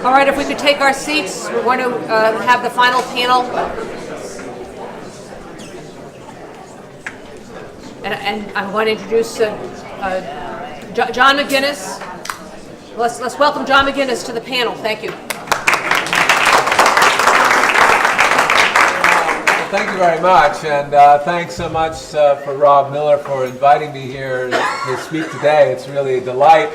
All right, if we could take our seats, we're going to have the final panel. And I'm going to introduce John McGinnis. Let's welcome John McGinnis to the panel. Thank you. Thank you very much, and thanks so much for Rob Miller for inviting me here to speak today. It's really a delight.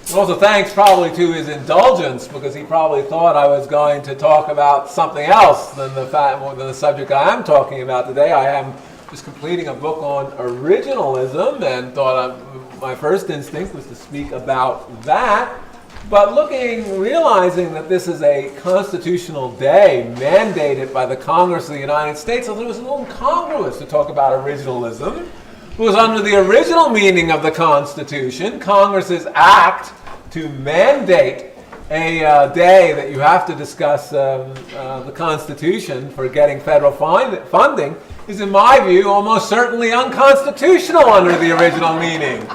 And also thanks probably to his indulgence, because he probably thought I was going to talk about something else than the subject I am talking about today. I am just completing a book on originalism and thought my first instinct was to speak about that. But realizing that this is a constitutional day mandated by the Congress of the United States, so it was a little incongruous to talk about originalism. It was under the original meaning of the Constitution, Congress's act to mandate a day that you have to discuss the Constitution for getting federal funding is, in my view, almost certainly unconstitutional under the original meaning.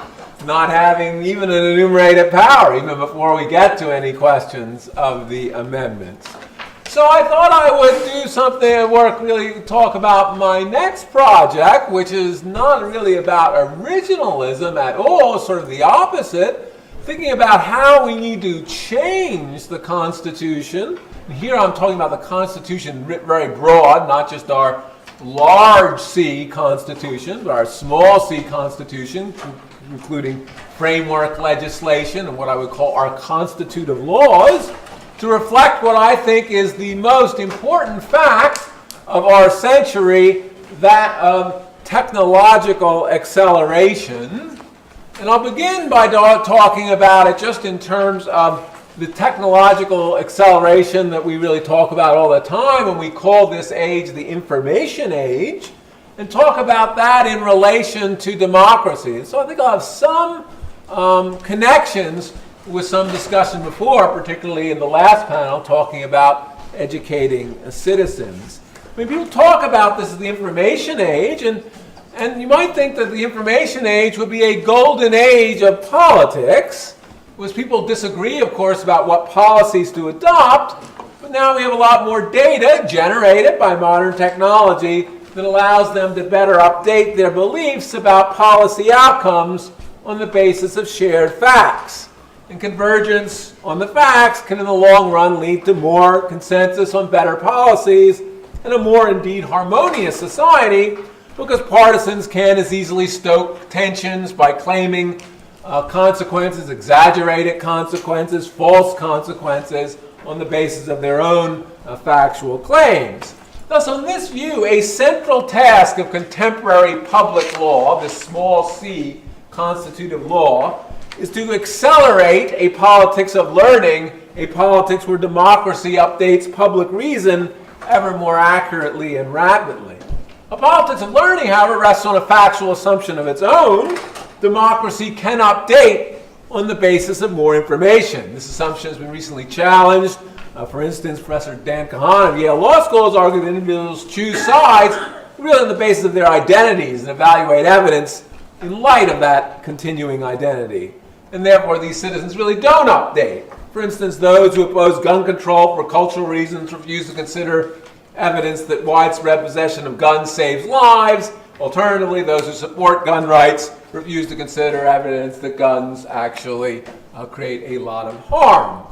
Not having even an enumerated power, even before we get to any questions of the amendments. So I thought I would do something really talk about my next project, which is not really about originalism at all, sort of the opposite, thinking about how we need to change the Constitution. And here I'm talking about the Constitution writ very broad, not just our large C Constitution, but our small c Constitution, including framework legislation and what I would call our constitutive laws, to reflect what I think is the most important fact of our century, that of technological acceleration. And I'll begin by talking about it just in terms of the technological acceleration that we really talk about all the time when we call this age the information age, and talk about that in relation to democracy. So I think I'll have some connections with some discussion before, particularly in the last panel, talking about educating citizens. I mean, people talk about this as the information age, and you might think that the information age would be a golden age of politics, because people disagree, of course, about what policies to adopt, but now we have a lot more data generated by modern technology that allows them to better update their beliefs about policy outcomes on the basis of shared facts. And convergence on the facts can in the long run lead to more consensus on better policies and a more indeed harmonious society, because partisans can't as easily stoke tensions by claiming consequences, exaggerated consequences, false consequences on the basis of their own factual claims. Thus, on this view, a central task of contemporary public law, this small c constitutive law, is to accelerate a politics of learning, a politics where democracy updates public reason ever more accurately and rapidly. A politics of learning, however, rests on a factual assumption of its own. Democracy can update on the basis of more information. This assumption has been recently challenged. For instance, Professor Dan Kahan of Yale Law School has argued that individuals choose sides really on the basis of their identities and evaluate evidence in light of that continuing identity. And therefore, these citizens really don't update. For instance, those who oppose gun control for cultural reasons refuse to consider evidence that widespread possession of guns saves lives. Alternatively, those who support gun rights refuse to consider evidence that guns actually create a lot of harm.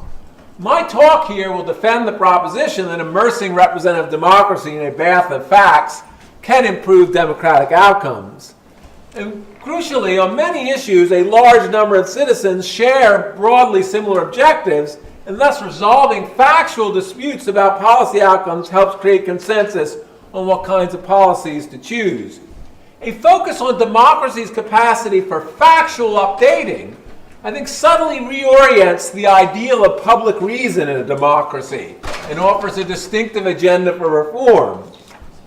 My talk here will defend the proposition that immersing representative democracy in a bath of facts can improve democratic outcomes. And crucially, on many issues, a large number of citizens share broadly similar objectives, and thus resolving factual disputes about policy outcomes helps create consensus on what kinds of policies to choose. A focus on democracy's capacity for factual updating, I think, subtly reorients the ideal of public reason in a democracy and offers a distinctive agenda for reform.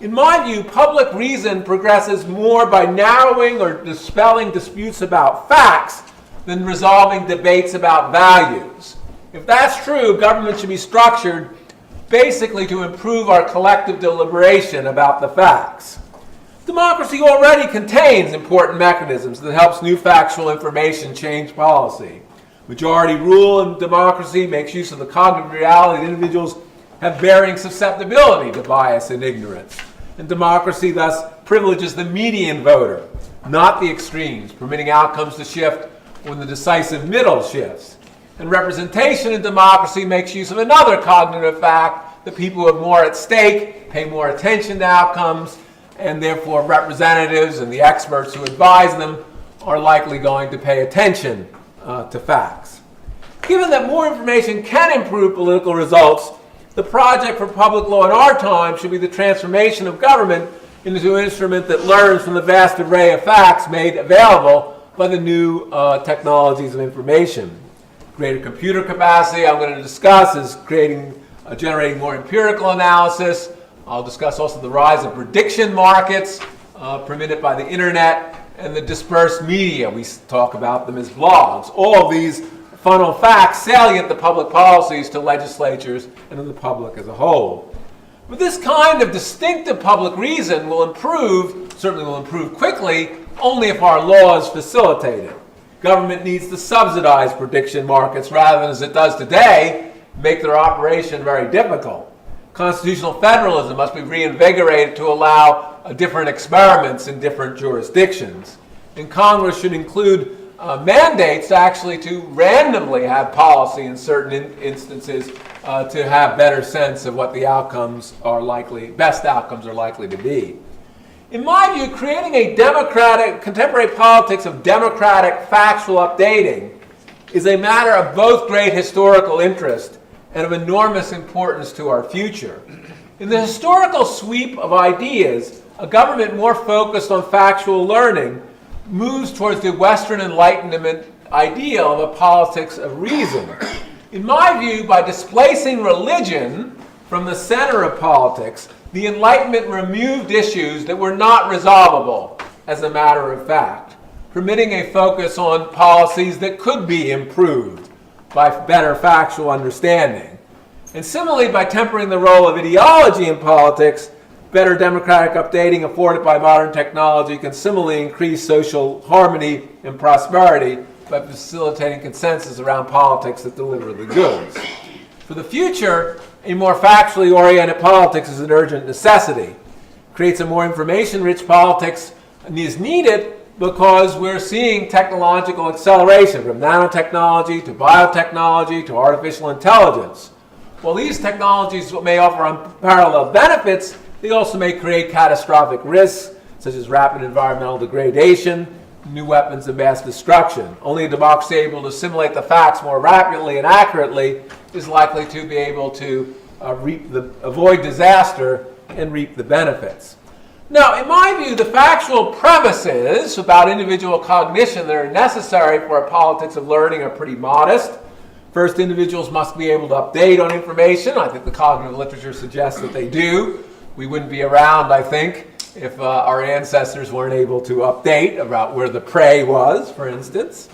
In my view, public reason progresses more by narrowing or dispelling disputes about facts than resolving debates about values. If that's true, government should be structured basically to improve our collective deliberation about the facts. Democracy already contains important mechanisms that helps new factual information change policy. Majority rule in democracy makes use of the cognitive reality that individuals have varying susceptibility to bias and ignorance. And democracy thus privileges the median voter, not the extremes, permitting outcomes to shift when the decisive middle shifts. And representation in democracy makes use of another cognitive fact that people who have more at stake pay more attention to outcomes, and therefore representatives and the experts who advise them are likely going to pay attention to facts. Given that more information can improve political results, the project for public law in our time should be the transformation of government into an instrument that learns from the vast array of facts made available by the new technologies of information. Greater computer capacity, I'm going to discuss, is generating more empirical analysis. I'll discuss also the rise of prediction markets permitted by the internet and the dispersed media. We talk about them as blogs. All of these funnel facts salient to public policies, to legislatures, and to the public as a whole. But this kind of distinctive public reason certainly will improve quickly, only if our laws facilitate it. Government needs to subsidize prediction markets rather than, as it does today, make their operation very difficult. Constitutional federalism must be reinvigorated to allow different experiments in different jurisdictions. And Congress should include mandates actually to randomly have policy in certain instances to have better sense of what the best outcomes are likely to be. In my view, creating a contemporary politics of democratic factual updating is a matter of both great historical interest and of enormous importance to our future. In the historical sweep of ideas, a government more focused on factual learning moves towards the Western Enlightenment ideal of a politics of reason. In my view, by displacing religion from the center of politics, the Enlightenment removed issues that were not resolvable as a matter of fact, permitting a focus on policies that could be improved by better factual understanding. And similarly, by tempering the role of ideology in politics, better democratic updating afforded by modern technology can similarly increase social harmony and prosperity by facilitating consensus around politics that deliver the goods. For the future, a more factually oriented politics is an urgent necessity. Creates a more information-rich politics is needed because we're seeing technological acceleration from nanotechnology to biotechnology to artificial intelligence. While these technologies may offer unparalleled benefits, they also may create catastrophic risks, such as rapid environmental degradation, new weapons of mass destruction. Only a democracy able to assimilate the facts more rapidly and accurately is likely to be able to avoid disaster and reap the benefits. Now, in my view, the factual premises about individual cognition that are necessary for a politics of learning are pretty modest. First, individuals must be able to update on information. I think the cognitive literature suggests that they do. We wouldn't be around, I think, if our ancestors weren't able to update about where the prey was, for instance.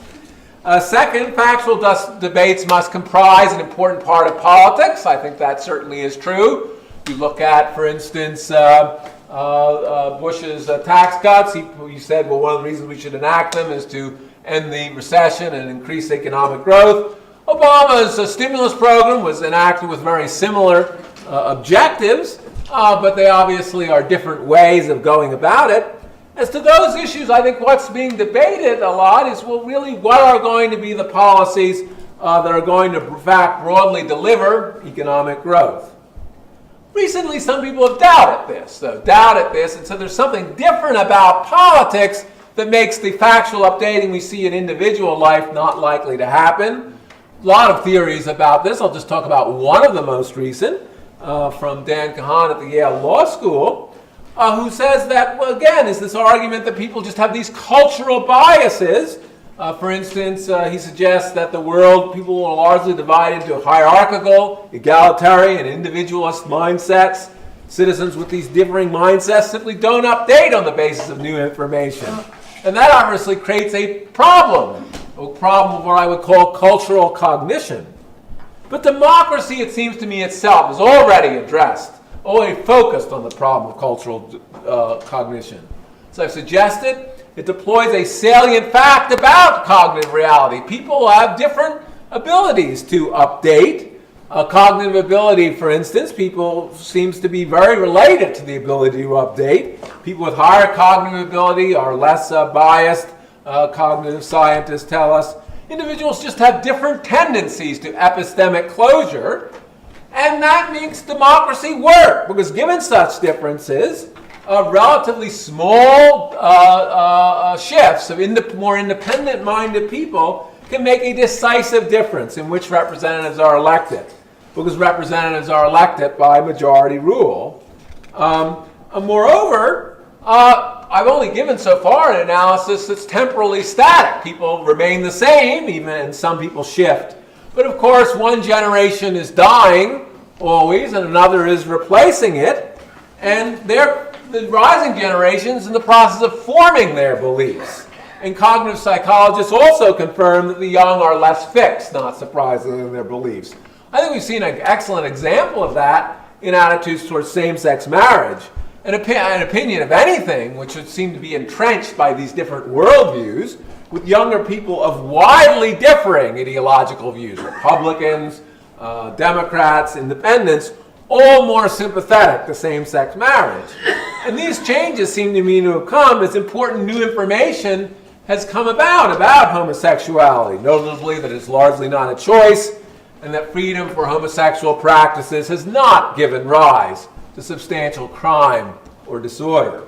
Second, factual debates must comprise an important part of politics. I think that certainly is true. You look at, for instance, Bush's tax cuts. He said, well, one of the reasons we should enact them is to end the recession and increase economic growth. Obama's stimulus program was enacted with very similar objectives, but they obviously are different ways of going about it. As to those issues, I think what's being debated a lot is, well, really, what are going to be the policies that are going to, in fact, broadly deliver economic growth? Recently, some people have doubted this, and so there's something different about politics that makes the factual updating we see in individual life not likely to happen. A lot of theories about this. I'll just talk about one of the most recent, from Dan Kahan at the Yale Law School, who says that, well, again, is this argument that people just have these cultural biases. For instance, he suggests that people are largely divided into hierarchical, egalitarian, and individualist mindsets. Citizens with these differing mindsets simply don't update on the basis of new information. And that obviously creates a problem of what I would call cultural cognition. But democracy, it seems to me itself, is already focused on the problem of cultural cognition. So I've suggested it deploys a salient fact about cognitive reality. People have different abilities to update. Cognitive ability, for instance, people seems to be very related to the ability to update. People with higher cognitive ability are less biased, cognitive scientists tell us. Individuals just have different tendencies to epistemic closure, and that makes democracy work, because given such differences, relatively small shifts of more independent-minded people can make a decisive difference in which representatives are elected, because representatives are elected by majority rule. Moreover, I've only given so far an analysis that's temporally static. People remain the same, and some people shift. But of course, one generation is dying always, and another is replacing it, and the rising generations in the process of forming their beliefs. And cognitive psychologists also confirm that the young are less fixed, not surprisingly, in their beliefs. I think we've seen an excellent example of that in attitudes towards same-sex marriage. An opinion of anything which would seem to be entrenched by these different worldviews, with younger people of widely differing ideological views, Republicans, Democrats, independents, all more sympathetic to same-sex marriage. And these changes seem to me to have come as important new information has come about homosexuality, notably that it's largely not a choice, and that freedom for homosexual practices has not given rise to substantial crime or disorder.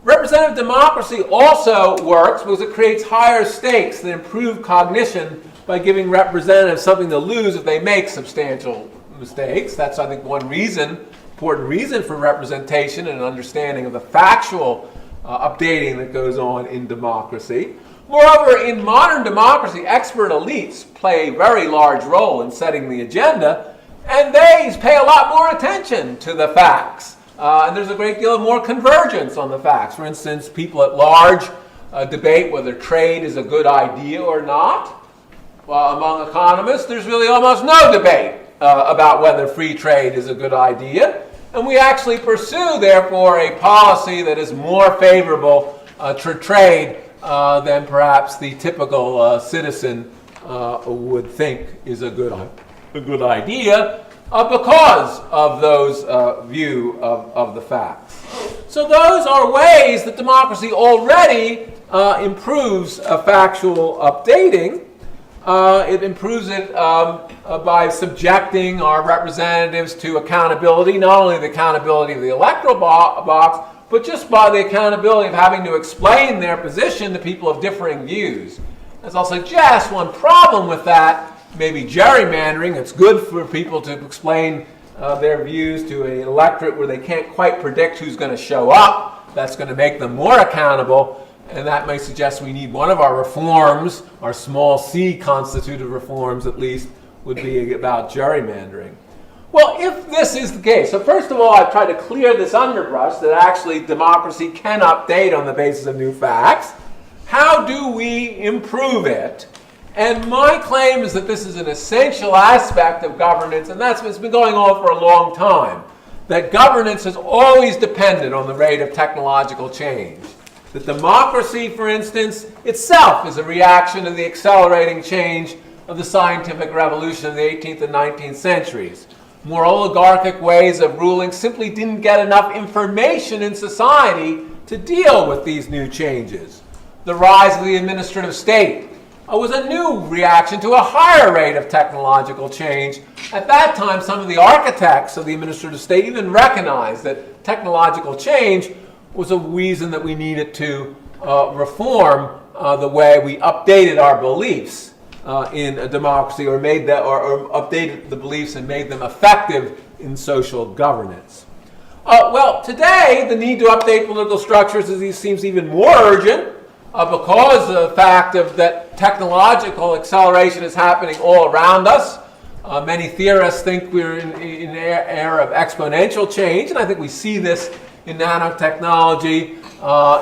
Representative democracy also works because it creates higher stakes that improve cognition by giving representatives something to lose if they make substantial mistakes. That's, I think, one important reason for representation and an understanding of the factual updating that goes on in democracy. Moreover, in modern democracy, expert elites play a very large role in setting the agenda, and they pay a lot more attention to the facts. And there's a great deal more convergence on the facts. For instance, people at large debate whether trade is a good idea or not. Well, among economists, there's really almost no debate about whether free trade is a good idea. And we actually pursue, therefore, a policy that is more favorable to trade than perhaps the typical citizen would think is a good idea because of those view of the facts. So those are ways that democracy already improves factual updating. It improves it by subjecting our representatives to accountability, not only the accountability of the electoral box, but just by the accountability of having to explain their position to people of differing views. As I'll suggest, one problem with that may be gerrymandering. It's good for people to explain their views to an electorate where they can't quite predict who's going to show up. That's going to make them more accountable. And that may suggest we need one of our reforms, our small c constitutive reforms at least, would be about gerrymandering. Well, if this is the case, so first of all, I've tried to clear this underbrush that actually democracy can update on the basis of new facts. How do we improve it? And my claim is that this is an essential aspect of governance, and that's what's been going on for a long time, that governance has always depended on the rate of technological change. That democracy, for instance, itself is a reaction to the accelerating change of the scientific revolution of the 18th and 19th centuries. More oligarchic ways of ruling simply didn't get enough information in society to deal with these new changes. The rise of the administrative state was a new reaction to a higher rate of technological change. At that time, some of the architects of the administrative state even recognized that technological change was a reason that we needed to reform the way we updated our beliefs in a democracy, or made that, or updated the beliefs and made them effective in social governance. Well, today the need to update political structures seems even more urgent because of the fact that technological acceleration is happening all around us. Many theorists think we're in an era of exponential change, and I think we see this in nanotechnology,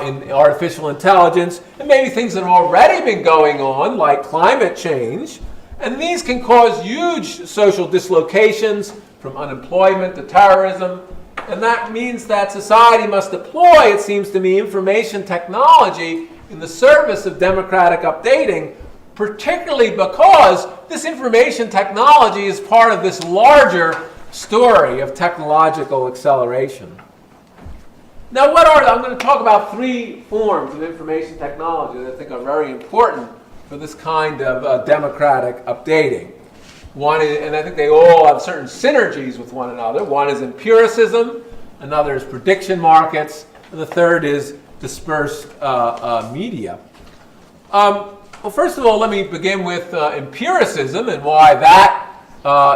in artificial intelligence, and maybe things that have already been going on, like climate change. And these can cause huge social dislocations, from unemployment to terrorism, And that means that society must deploy, it seems to me, information technology in the service of democratic updating, particularly because this information technology is part of this larger story of technological acceleration. Now, I'm going to talk about three forms of information technology that I think are very important for this kind of democratic updating. One is, and I think they all have certain synergies with one another. One is empiricism, another is prediction markets, and the third is dispersed media. Well, first of all, let me begin with empiricism and why that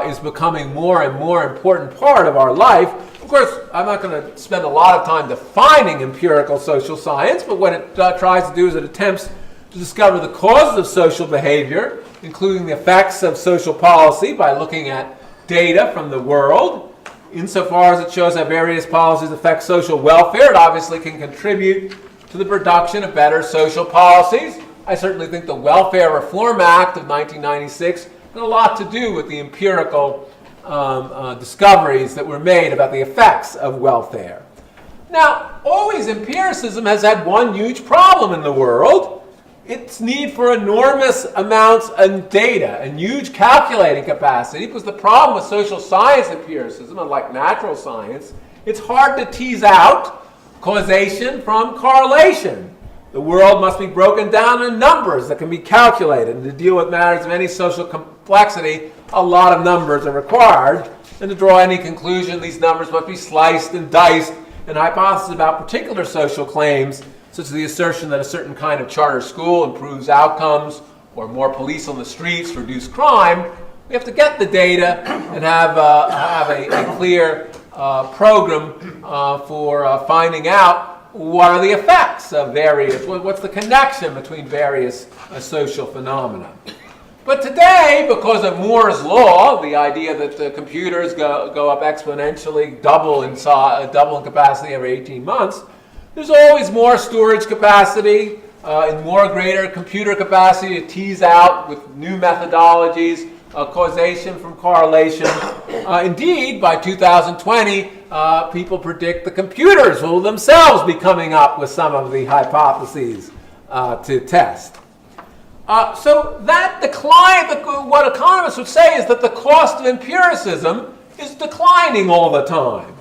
is becoming more and more important part of our life. Of course, I'm not going to spend a lot of time defining empirical social science, but what it tries to do is it attempts to discover the causes of social behavior, including the effects of social policy by looking at data from the world. Insofar as it shows how various policies affect social welfare, it obviously can contribute to the production of better social policies. I certainly think the Welfare Reform Act of 1996 had a lot to do with the empirical discoveries that were made about the effects of welfare. Now, always empiricism has had one huge problem in the world. Its need for enormous amounts of data and huge calculating capacity, because the problem with social science empiricism, unlike natural science, it's hard to tease out causation from correlation. The world must be broken down in numbers that can be calculated, and to deal with matters of any social complexity, a lot of numbers are required, and to draw any conclusion, these numbers must be sliced and diced, and hypotheses about particular social claims, such as the assertion that a certain kind of charter school improves outcomes, or more police on the streets reduce crime. We have to get the data and have a clear program for finding out what are the effects of various, what's the connection between various social phenomena. But today, because of Moore's law, the idea that computers go up exponentially, double in capacity every 18 months, there's always more storage capacity and more greater computer capacity to tease out with new methodologies causation from correlation. Indeed, by 2020, people predict the computers will themselves be coming up with some of the hypotheses to test. So that decline, what economists would say is that the cost of empiricism is declining all the time.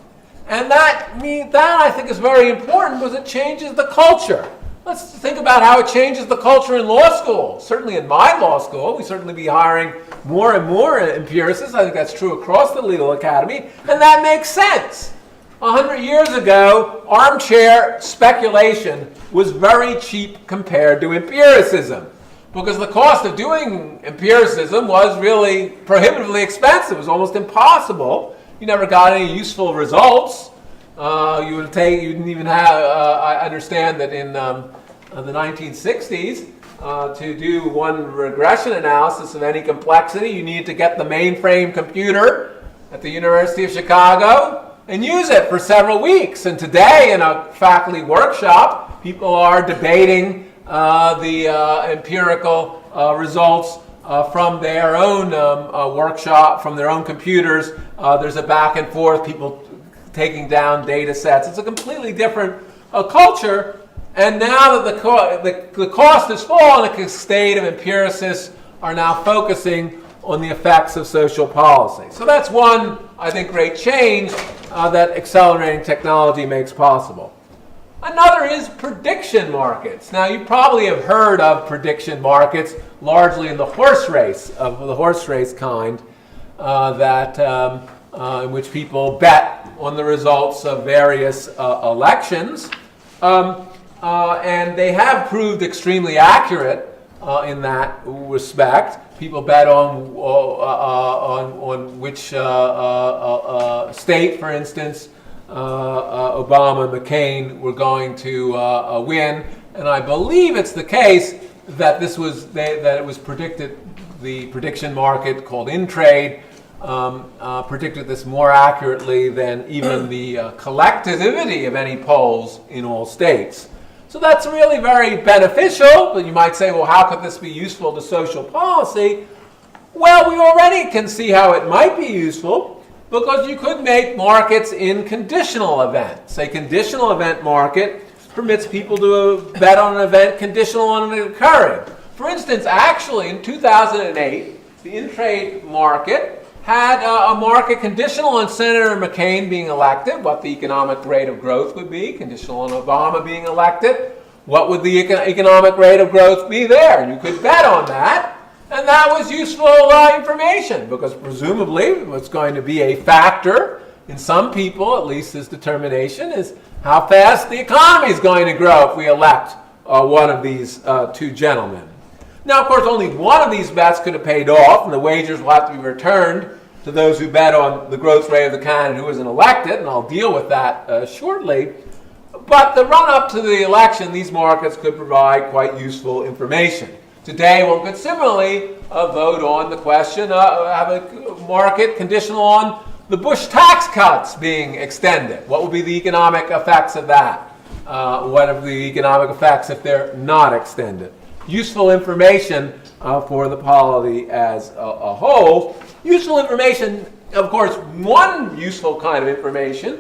And that I think is very important because it changes the culture. Let's think about how it changes the culture in law school. Certainly in my law school, we certainly be hiring more and more empiricists. I think that's true across the legal academy, and that makes sense. 100 years ago, armchair speculation was very cheap compared to empiricism, because the cost of doing empiricism was really prohibitively expensive. It was almost impossible. You never got any useful results. You didn't even have, I understand that in the 1960s, to do one regression analysis of any complexity, you needed to get the mainframe computer at the University of Chicago and use it for several weeks. And today, in a faculty workshop, people are debating the empirical results from their own workshop, from their own computers. There's a back and forth, people taking down data sets. It's a completely different culture. And now that the cost has fallen, a state of empiricists are now focusing on the effects of social policy. So that's one, I think, great change that accelerating technology makes possible. Another is prediction markets. Now, you probably have heard of prediction markets, largely in the horse race kind, in which people bet on the results of various elections. And they have proved extremely accurate in that respect. People bet on which state, for instance, Obama and McCain were going to win, and I believe it's the case that it was predicted. The prediction market called Intrade predicted this more accurately than even the collectivity of any polls in all states. So that's really very beneficial, but you might say, well, how could this be useful to social policy? Well, we already can see how it might be useful. because you could make markets in conditional events. A conditional event market permits people to bet on an event conditional on it occurring. For instance, actually in 2008, the in-trade market had a market conditional on Senator McCain being elected, what the economic rate of growth would be, conditional on Obama being elected, what would the economic rate of growth be there? And you could bet on that. And that was useful information because presumably what's going to be a factor in some people, at least this determination, is how fast the economy is going to grow if we elect one of these two gentlemen. Now, of course, only one of these bets could have paid off, and the wagers will have to be returned to those who bet on the growth rate of the candidate who isn't elected, and I'll deal with that shortly. But the run-up to the election, these markets could provide quite useful information. Today, one could similarly vote on the question, have a market conditional on the Bush tax cuts being extended. What will be the economic effects of that? What are the economic effects if they're not extended? Useful information for the polity as a whole. Useful information, of course, one useful kind of information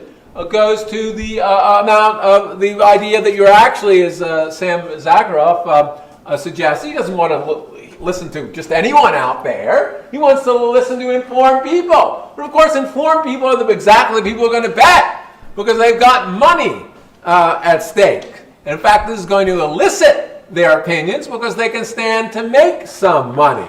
goes to the amount of the idea that you're actually, as Sam Zagaroff suggests, he doesn't want to listen to just anyone out there. He wants to listen to informed people. But of course, informed people are exactly the people who are going to bet because they've got money at stake. And in fact, this is going to elicit their opinions because they can stand to make some money.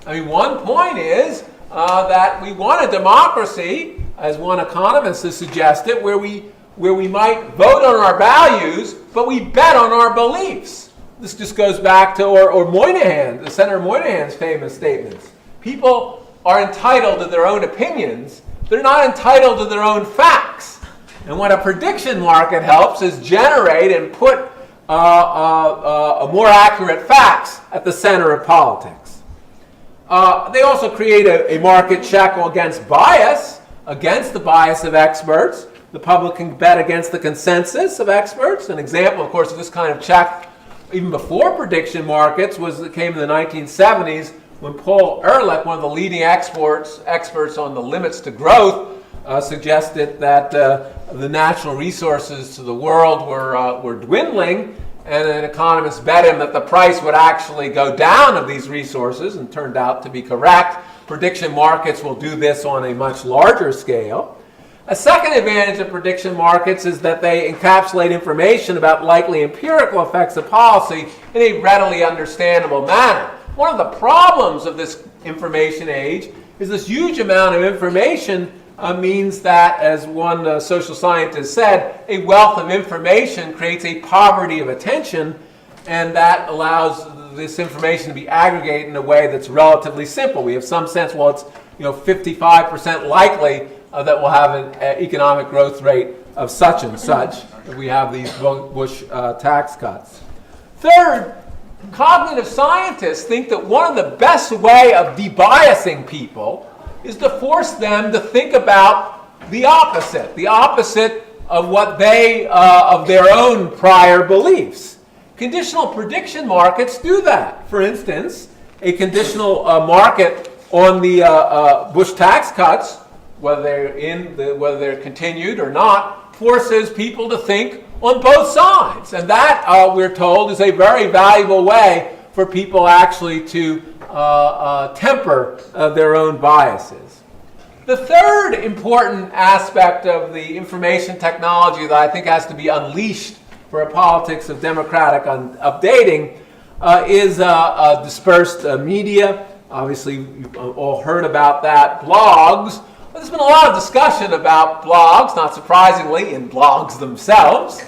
I mean, one point is that we want a democracy, as one economist has suggested, where we might vote on our values, but we bet on our beliefs. This just goes back to, or Moynihan, Senator Moynihan's famous statements. People are entitled to their own opinions. They're not entitled to their own facts. And what a prediction market helps is generate and put more accurate facts at the center of politics. They also create a market check against bias, against the bias of experts. The public can bet against the consensus of experts. An example, of course, of this kind of check, even before prediction markets, came in the 1970s when Paul Ehrlich, one of the leading experts on the limits to growth, suggested that the natural resources to the world were dwindling, and an economist bet him that the price would actually go down of these resources, and turned out to be correct. Prediction markets will do this on a much larger scale. A second advantage of prediction markets is that they encapsulate information about likely empirical effects of policy in a readily understandable manner. One of the problems of this information age is this huge amount of information means that, as one social scientist said, a wealth of information creates a poverty of attention, and that allows this information to be aggregated in a way that's relatively simple. We have some sense, well, it's 55% likely that we'll have an economic growth rate of such and such if we have these Bush tax cuts. Third, cognitive scientists think that one of the best way of debiasing people is to force them to think about the opposite of what they, of their own prior beliefs. Conditional prediction markets do that. For instance, a conditional market on the Bush tax cuts, whether they're continued or not, forces people to think on both sides. And that, we're told, is a very valuable way for people actually to temper their own biases. The third important aspect of the information technology that I think has to be unleashed for a politics of democratic updating is dispersed media. Obviously, you've all heard about that. Blogs. There's been a lot of discussion about blogs, not surprisingly, in blogs themselves,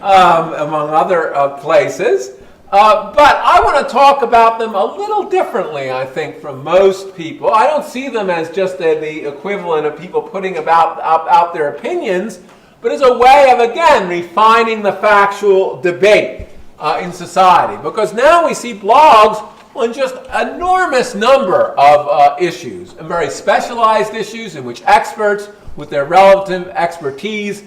among other places. But I want to talk about them a little differently, I think, from most people. I don't see them as just the equivalent of people putting out their opinions, but as a way of, again, refining the factual debate in society. Because now we see blogs on just an enormous number of issues, and very specialized issues in which experts with their relative expertise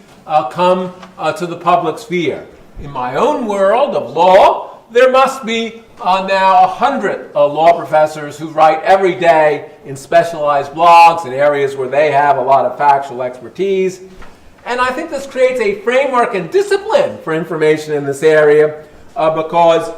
come to the public sphere. In my own world of law, there must be now 100 law professors who write every day in specialized blogs in areas where they have a lot of factual expertise. And I think this creates a framework and discipline for information in this area because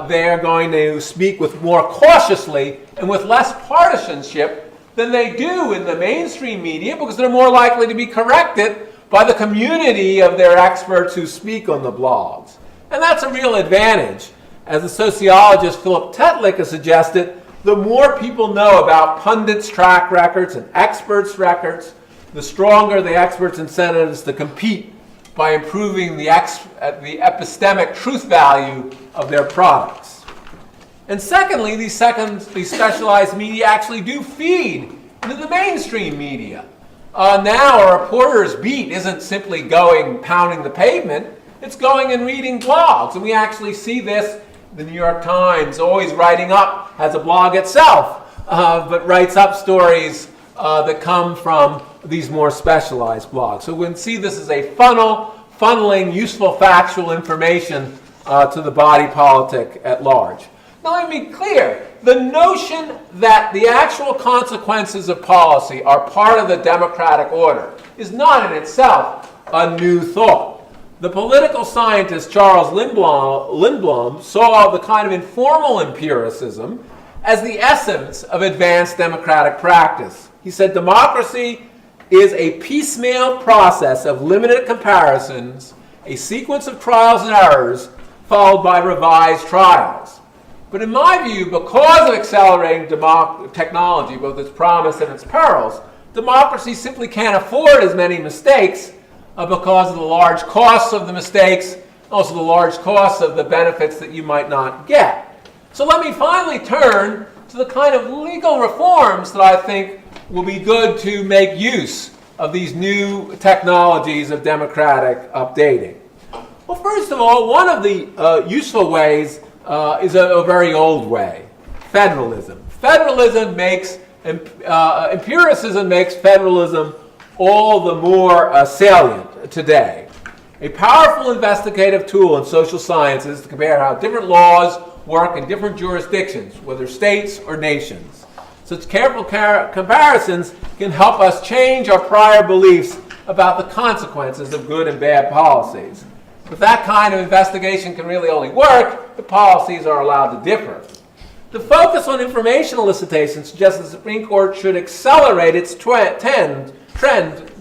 they're going to speak with more cautiously and with less partisanship than they do in the mainstream media, because they're more likely to be corrected by the community of their experts who speak on the blogs. And that's a real advantage. As the sociologist Philip Tetlick has suggested, the more people know about pundits' track records and experts' records, the stronger the experts' incentives to compete by improving the epistemic truth value of their products. And secondly, these specialized media actually do feed into the mainstream media. Now a reporter's beat isn't simply going pounding the pavement, it's going and reading blogs. And we actually see this. The New York Times, always writing up, has a blog itself, but writes up stories that come from these more specialized blogs. So we can see this as a funneling useful factual information to the body politic at large. Now let me be clear, the notion that the actual consequences of policy are part of the democratic order is not in itself a new thought. The political scientist Charles Lindblom saw the kind of informal empiricism as the essence of advanced democratic practice. He said democracy is a piecemeal process of limited comparisons, a sequence of trials and errors, followed by revised trials. But in my view, because of accelerating technology, both its promise and its perils, democracy simply can't afford as many mistakes because of the large costs of the mistakes, also the large costs of the benefits that you might not get. So let me finally turn to the kind of legal reforms that I think will be good to make use of these new technologies of democratic updating. Well, first of all, one of the useful ways is a very old way, federalism. Empiricism makes federalism all the more salient today. A powerful investigative tool in social sciences to compare how different laws work in different jurisdictions, whether states or nations. Such careful comparisons can help us change our prior beliefs about the consequences of good and bad policies. But that kind of investigation can really only work if policies are allowed to differ. The focus on information elicitation suggests the Supreme Court should accelerate its trend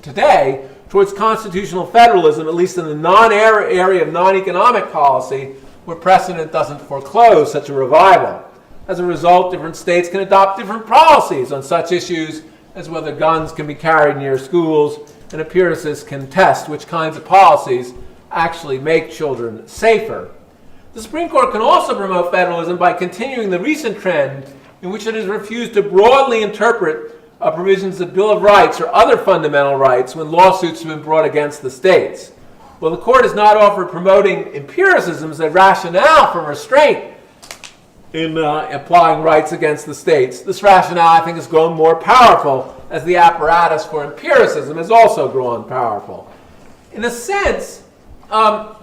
today towards constitutional federalism, at least in the area of non-economic policy, where precedent doesn't foreclose such a revival. As a result, different states can adopt different policies on such issues as whether guns can be carried near schools, and empiricists can test which kinds of policies actually make children safer. The Supreme Court can also promote federalism by continuing the recent trend in which it has refused to broadly interpret provisions of the Bill of Rights or other fundamental rights when lawsuits have been brought against the states. Well, the court has not offered promoting empiricism as a rationale for restraint in applying rights against the states. This rationale, I think, has grown more powerful as the apparatus for empiricism has also grown powerful. In a sense,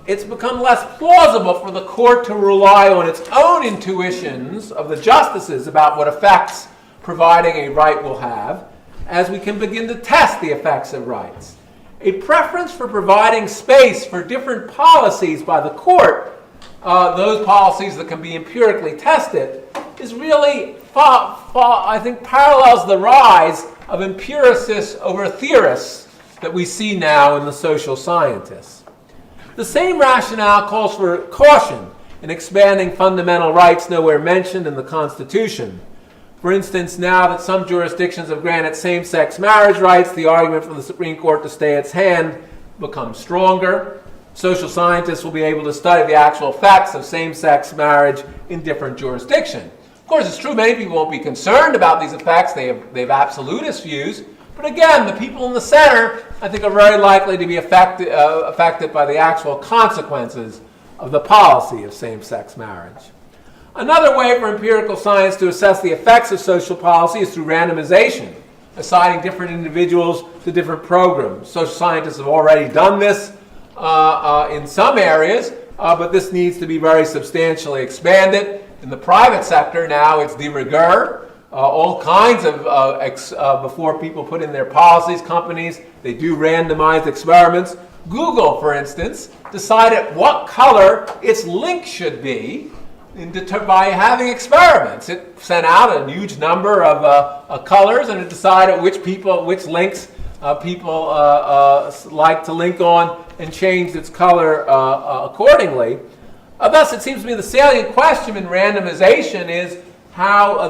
it's become less plausible for the court to rely on its own intuitions of the justices about what effects providing a right will have, as we can begin to test the effects of rights. A preference for providing space for different policies by the court, those policies that can be empirically tested, is really, I think, parallels the rise of empiricists over theorists that we see now in the social scientists. The same rationale calls for caution in expanding fundamental rights nowhere mentioned in the Constitution. For instance, now that some jurisdictions have granted same-sex marriage rights, the argument for the Supreme Court to stay its hand becomes stronger. Social scientists will be able to study the actual effects of same-sex marriage in different jurisdictions. Of course, it's true many people won't be concerned about these effects. They have absolutist views. But again, the people in the center, I think, are very likely to be affected by the actual consequences of the policy of same-sex marriage. Another way for empirical science to assess the effects of social policy is through randomization, assigning different individuals to different programs. Social scientists have already done this in some areas, but this needs to be very substantially expanded. In the private sector now, it's de rigueur. All kinds of, before people put in their policies, companies, they do randomized experiments. Google, for instance, decided what color its link should be by having experiments. It sent out a huge number of colors, and it decided which links people like to link on, and changed its color accordingly. Thus, it seems to me the salient question in randomization is how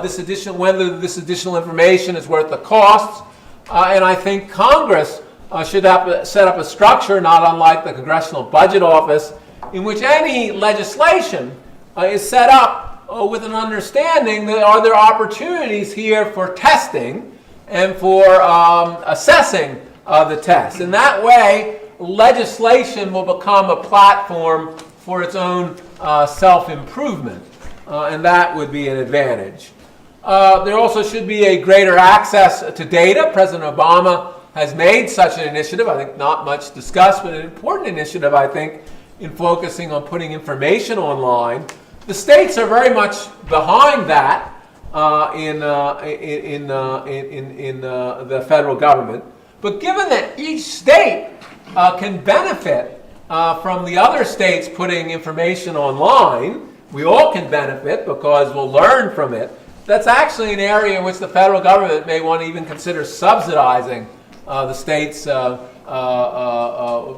whether this additional information is worth the costs. And I think Congress should set up a structure, not unlike the Congressional Budget Office, in which any legislation is set up with an understanding that are there opportunities here for testing and for assessing the test. In that way, legislation will become a platform for its own self-improvement, and that would be an advantage. There also should be a greater access to data. President Obama has made such an initiative, I think not much discussed, but an important initiative, I think, in focusing on putting information online. The states are very much behind that in the federal government. But given that each state can benefit from the other states putting information online, we all can benefit because we'll learn from it. That's actually an area in which the federal government may want to even consider subsidizing the states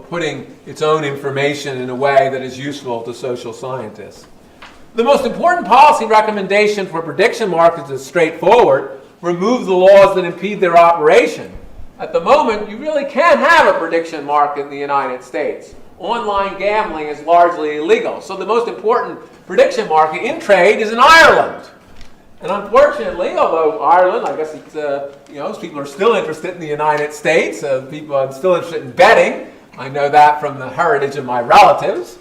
putting its own information in a way that is useful to social scientists. The most important policy recommendation for prediction markets is straightforward: remove the laws that impede their operation. At the moment, you really can't have a prediction market in the United States. Online gambling is largely illegal. So the most important prediction market in trade is in Ireland. And unfortunately, although Ireland, I guess it's, people are still interested in the United States. People are still interested in betting. I know that from the heritage of my relatives.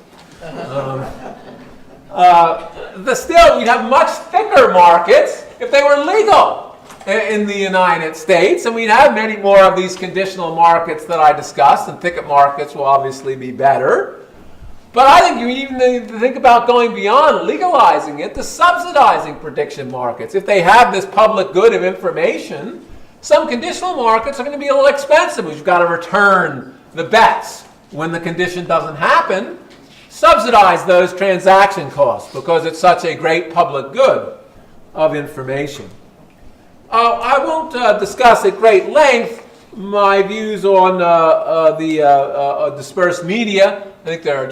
Still, we'd have much thicker markets if they were legal in the United States, and we'd have many more of these conditional markets that I discussed, and thicket markets will obviously be better. But I think you even need to think about going beyond legalizing it to subsidizing prediction markets. If they have this public good of information, some conditional markets are going to be a little expensive. We've got to return the bets when the condition doesn't happen. Subsidize those transaction costs because it's such a great public good of information. I won't discuss at great length my views on the dispersed media. I think there are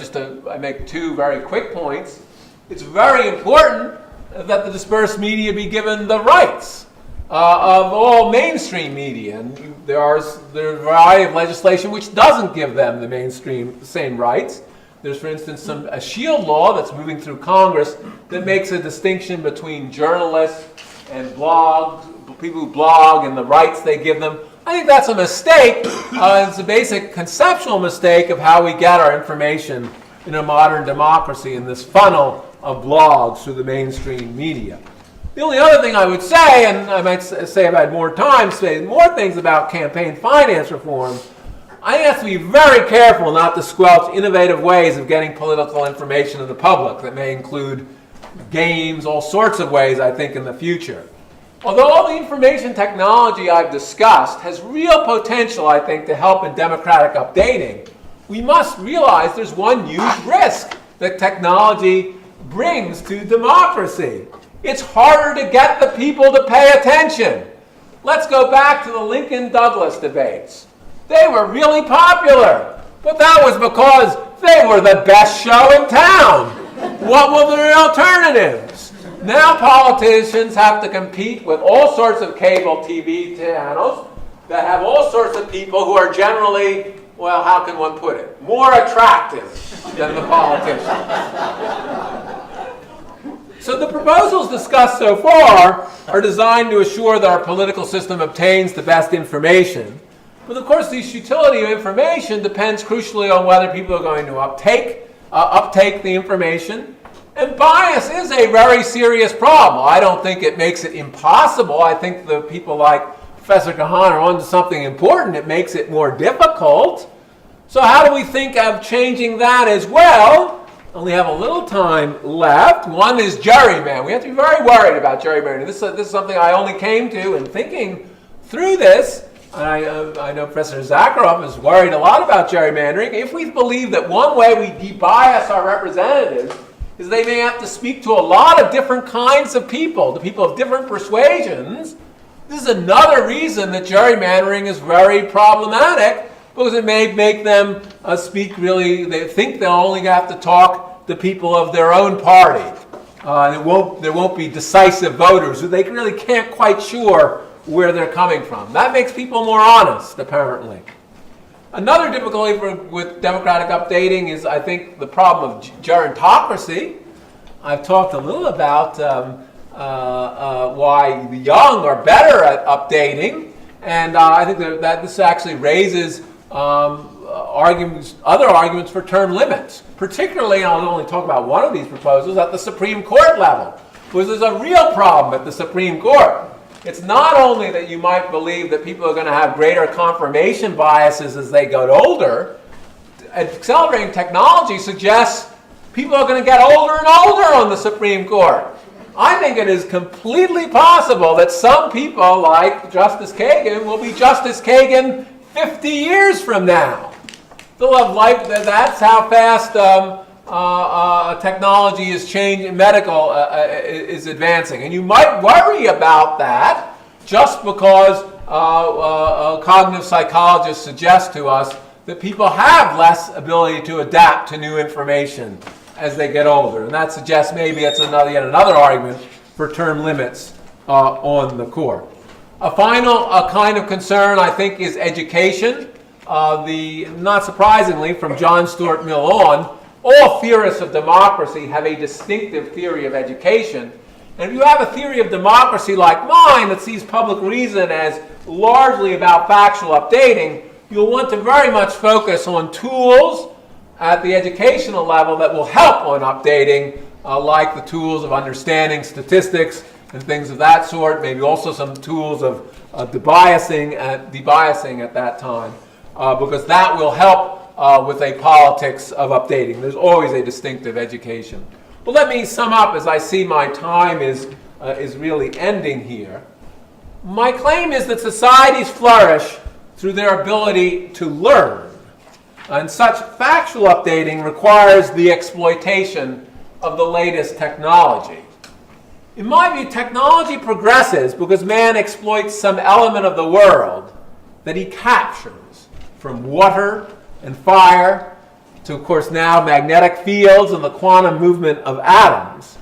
I make two very quick points. It's very important that the dispersed media be given the rights of all mainstream media. And there's a variety of legislation which doesn't give them the same rights. There's, for instance, a shield law that's moving through Congress that makes a distinction between journalists and people who blog and the rights they give them. I think that's a mistake. It's a basic conceptual mistake of how we get our information in a modern democracy in this funnel of blogs through the mainstream media. The only other thing I would say, and I might say if I had more time, say more things about campaign finance reform, I think have to be very careful not to squelch innovative ways of getting political information to the public that may include games, all sorts of ways, I think, in the future. Although all the information technology I've discussed has real potential, I think, to help in democratic updating, we must realize there's one huge risk that technology brings to democracy. It's harder to get the people to pay attention. Let's go back to the Lincoln-Douglas debates. They were really popular, but that was because they were the best show in town. What were the alternatives? Now politicians have to compete with all sorts of cable TV channels that have all sorts of people who are generally, well, how can one put it, more attractive than the politicians. So the proposals discussed so far are designed to assure that our political system obtains the best information. But of course, the utility of information depends crucially on whether people are going to uptake the information. And bias is a very serious problem. I don't think it makes it impossible. I think the people like Professor Kahan are onto something important. It makes it more difficult. So how do we think of changing that as well? only have a little time left. One is gerrymandering. We have to be very worried about gerrymandering. This is something I only came to in thinking through this. I know Professor Zakharov is worried a lot about gerrymandering. If we believe that one way we debias our representatives is they may have to speak to a lot of different kinds of people, to people of different persuasions, this is another reason that gerrymandering is very problematic, because it may make them speak really, they think they'll only have to talk to people of their own party. There won't be decisive voters who they really can't quite sure where they're coming from. That makes people more honest, apparently. Another difficulty with democratic updating is, I think, the problem of gerontocracy. I've talked a little about why the young are better at updating, and I think that this actually raises other arguments for term limits, particularly, and I'll only talk about one of these proposals, at the Supreme Court level, because there's a real problem at the Supreme Court. It's not only that you might believe that people are going to have greater confirmation biases as they get older. Accelerating technology suggests people are going to get older and older on the Supreme Court. I think it is completely possible that some people, like Justice Kagan, will be Justice Kagan 50 years from now. They'll have life. That's how fast technology is changing, medical is advancing. And you might worry about that just because cognitive psychologists suggest to us that people have less ability to adapt to new information as they get older. And that suggests maybe it's yet another argument for term limits on the court. A final kind of concern, I think, is education. Not surprisingly, from John Stuart Mill on, all theorists of democracy have a distinctive theory of education. And if you have a theory of democracy like mine that sees public reason as largely about factual updating, you'll want to very much focus on tools at the educational level that will help on updating, like the tools of understanding statistics and things of that sort, maybe also some tools of debiasing at that time, because that will help with a politics of updating. There's always a distinctive education. Well, let me sum up as I see my time is really ending here. My claim is that societies flourish through their ability to learn. And such factual updating requires the exploitation of the latest technology. In my view, technology progresses because man exploits some element of the world that he captures, from water and fire to, of course, now magnetic fields and the quantum movement of atoms.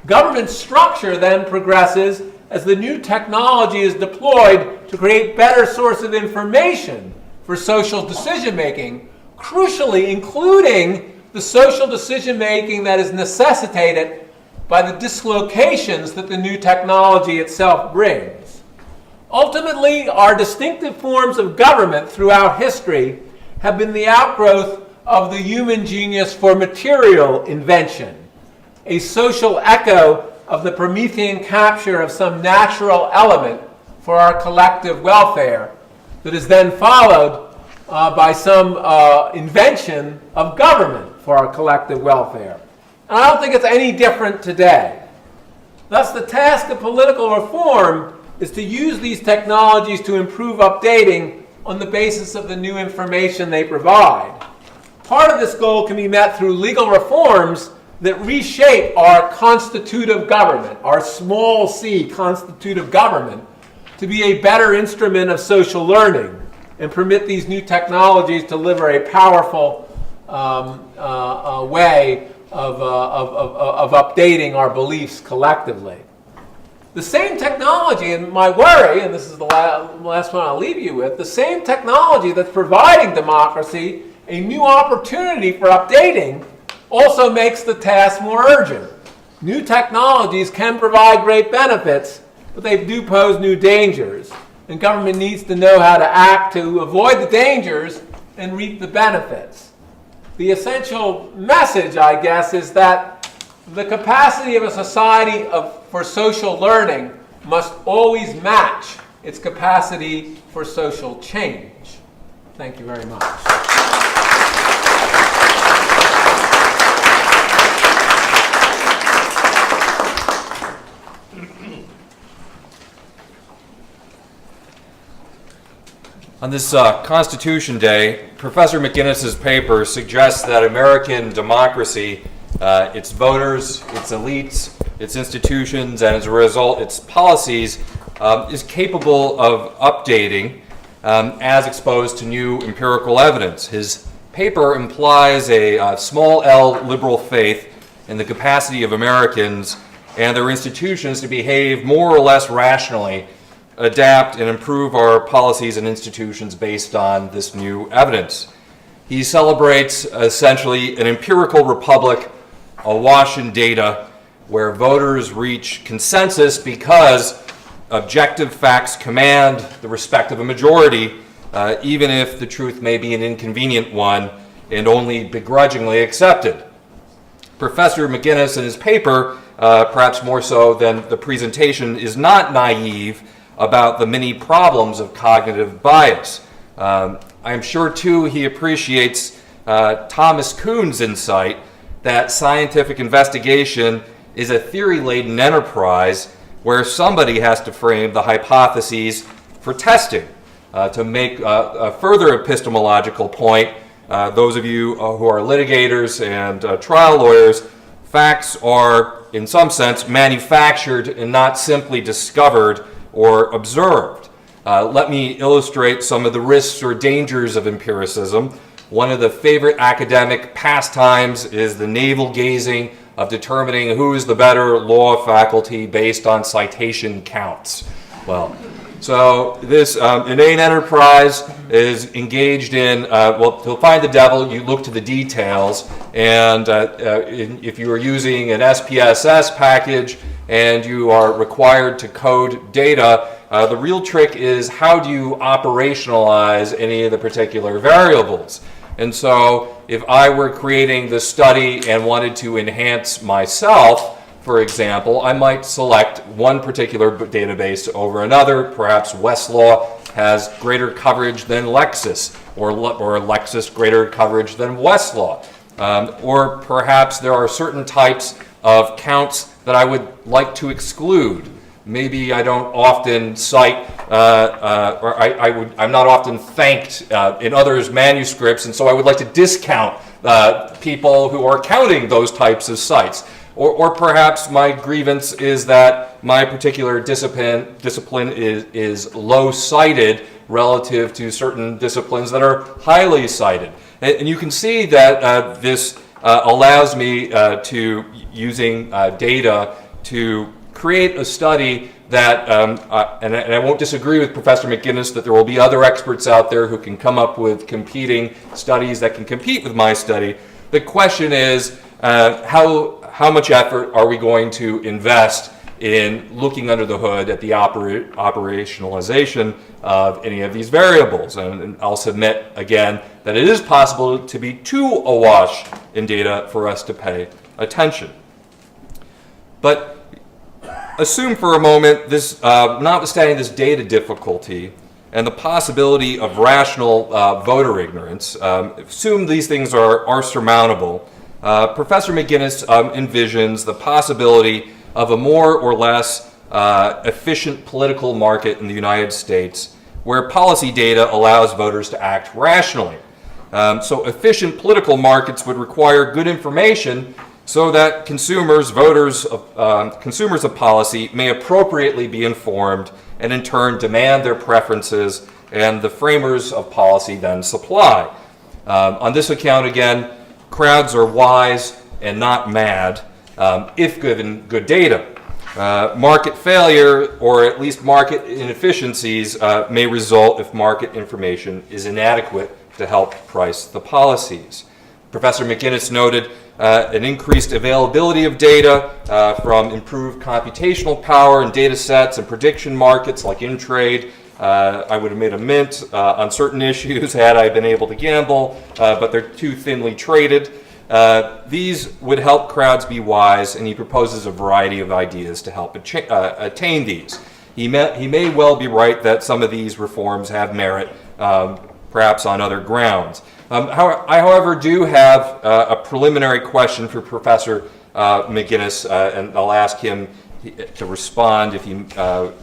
Government structure then progresses as the new technology is deployed to create better source of information for social decision-making, crucially including the social decision-making that is necessitated by the dislocations that the new technology itself brings. Ultimately, our distinctive forms of government throughout history have been the outgrowth of the human genius for material invention, a social echo of the Promethean capture of some natural element for our collective welfare that is then followed by some invention of government for our collective welfare. And I don't think it's any different today. Thus, the task of political reform is to use these technologies to improve updating on the basis of the new information they provide. Part of this goal can be met through legal reforms that reshape our constitutive government, our small c constitutive government, to be a better instrument of social learning and permit these new technologies to deliver a powerful way of updating our beliefs collectively. The same technology, and my worry, and this is the last one I'll leave you with, the same technology that's providing democracy a new opportunity for updating also makes the task more urgent. New technologies can provide great benefits, but they do pose new dangers, and government needs to know how to act to avoid the dangers and reap the benefits. The essential message, I guess, is that the capacity of a society for social learning must always match its capacity for social change. Thank you very much. On this Constitution Day, Professor McGinnis's paper suggests that American democracy, its voters, its elites, its institutions, and as a result, its policies, is capable of updating as exposed to new empirical evidence. His paper implies a small L liberal faith in the capacity of Americans and their institutions to behave more or less rationally, adapt and improve our policies and institutions based on this new evidence. He celebrates essentially an empirical republic awash in data where voters reach consensus because objective facts command the respect of a majority, even if the truth may be an inconvenient one and only begrudgingly accepted. Professor McGinnis in his paper, perhaps more so than the presentation, is not naive about the many problems of cognitive bias. I am sure, too, he appreciates Thomas Kuhn's insight that scientific investigation is a theory-laden enterprise where somebody has to frame the hypotheses for testing. To make a further epistemological point, those of you who are litigators and trial lawyers, facts are, in some sense, manufactured and not simply discovered or observed. Let me illustrate some of the risks or dangers of empiricism. One of the favorite academic pastimes is the navel-gazing of determining who is the better law faculty based on citation counts. Well, so this inane enterprise is engaged in, to find the devil, you look to the details, and if you are using an SPSS package and you are required to code data, the real trick is how do you operationalize any of the particular variables. And so if I were creating this study and wanted to enhance myself, for example, I might select one particular database over another. Perhaps Westlaw has greater coverage than Lexis, or Lexis greater coverage than Westlaw. Or perhaps there are certain types of counts that I would like to exclude. Maybe I don't often cite, or I'm not often thanked in others' manuscripts, and so I would like to discount people who are counting those types of sites. Or perhaps my grievance is that my particular discipline is low cited relative to certain disciplines that are highly cited. And you can see that this allows me to, using data, to create a study that, and I won't disagree with Professor McGinnis that there will be other experts out there who can come up with competing studies that can compete with my study. The question is, how much effort are we going to invest in looking under the hood at the operationalization of any of these variables? And I'll submit again that it is possible to be too awash in data for us to pay attention. But assume for a moment this, notwithstanding this data difficulty and the possibility of rational voter ignorance, assume these things are surmountable. Professor McGinnis envisions the possibility of a more or less efficient political market in the United States where policy data allows voters to act rationally. So efficient political markets would require good information so that consumers of policy may appropriately be informed and in turn demand their preferences and the framers of policy then supply. On this account, again, crowds are wise and not mad if given good data. Market failure, or at least market inefficiencies, may result if market information is inadequate to help price the policies. Professor McGinnis noted an increased availability of data from improved computational power and data sets and prediction markets like InTrade. I would have made a mint on certain issues had I been able to gamble, but they're too thinly traded. These would help crowds be wise, and he proposes a variety of ideas to help attain these. He may well be right that some of these reforms have merit, perhaps on other grounds. I, however, do have a preliminary question for Professor McGinnis, and I'll ask him to respond if he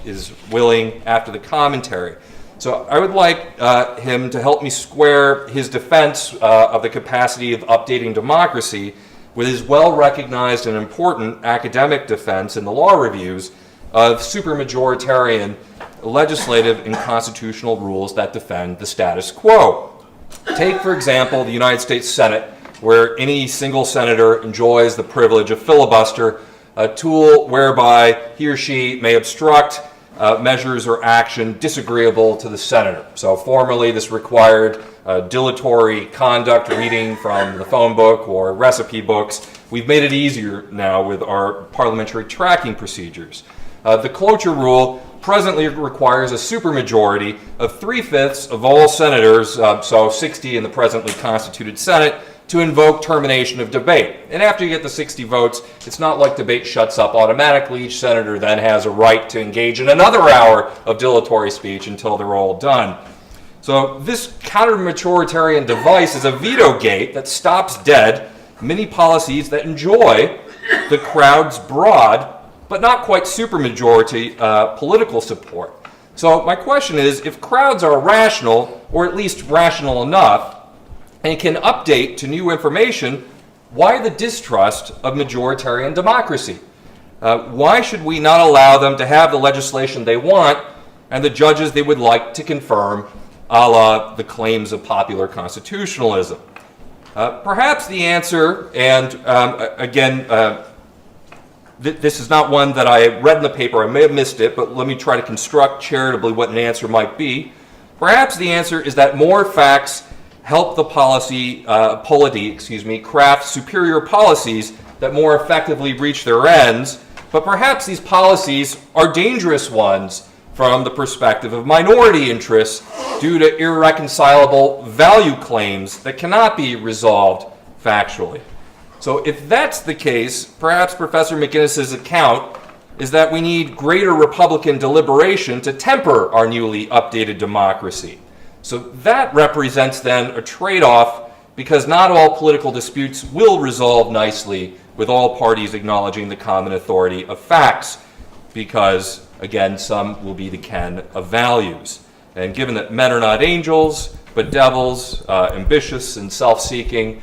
is willing after the commentary. So I would like him to help me square his defense of the capacity of updating democracy with his well-recognized and important academic defense in the law reviews of supermajoritarian legislative and constitutional rules that defend the status quo. Take, for example, the United States Senate, where any single senator enjoys the privilege of filibuster, a tool whereby he or she may obstruct measures or action disagreeable to the senator. So formerly this required dilatory conduct, reading from the phone book or recipe books. We've made it easier now with our parliamentary tracking procedures. The cloture rule presently requires a supermajority of 3/5 of all senators, so 60 in the presently constituted Senate, to invoke termination of debate. And after you get the 60 votes, it's not like debate shuts up automatically. Each senator then has a right to engage in another hour of dilatory speech until they're all done. So this counter-majoritarian device is a veto gate that stops dead many policies that enjoy the crowd's broad, but not quite supermajority political support. So my question is, if crowds are rational, or at least rational enough, and can update to new information, why the distrust of majoritarian democracy? Why should we not allow them to have the legislation they want and the judges they would like to confirm, a la the claims of popular constitutionalism? Perhaps the answer, and again, this is not one that I read in the paper, I may have missed it, but let me try to construct charitably what an answer might be. Perhaps the answer is that more facts help the polity craft superior policies that more effectively reach their ends, but perhaps these policies are dangerous ones from the perspective of minority interests due to irreconcilable value claims that cannot be resolved factually. So if that's the case, perhaps Professor McGinnis's account is that we need greater Republican deliberation to temper our newly updated democracy. So that represents then a trade-off, because not all political disputes will resolve nicely with all parties acknowledging the common authority of facts, because, again, some will be the ken of values. And given that men are not angels, but devils, ambitious and self-seeking,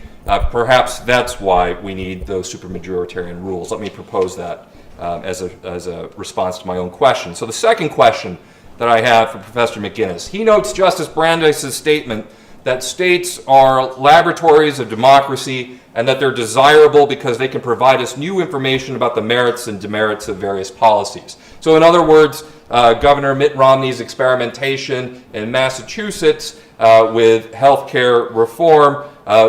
perhaps that's why we need those supermajoritarian rules. Let me propose that as a response to my own question. So the second question that I have for Professor McGinnis. He notes Justice Brandeis' statement that states are laboratories of democracy and that they're desirable because they can provide us new information about the merits and demerits of various policies. So in other words, Governor Mitt Romney's experimentation in Massachusetts with healthcare reform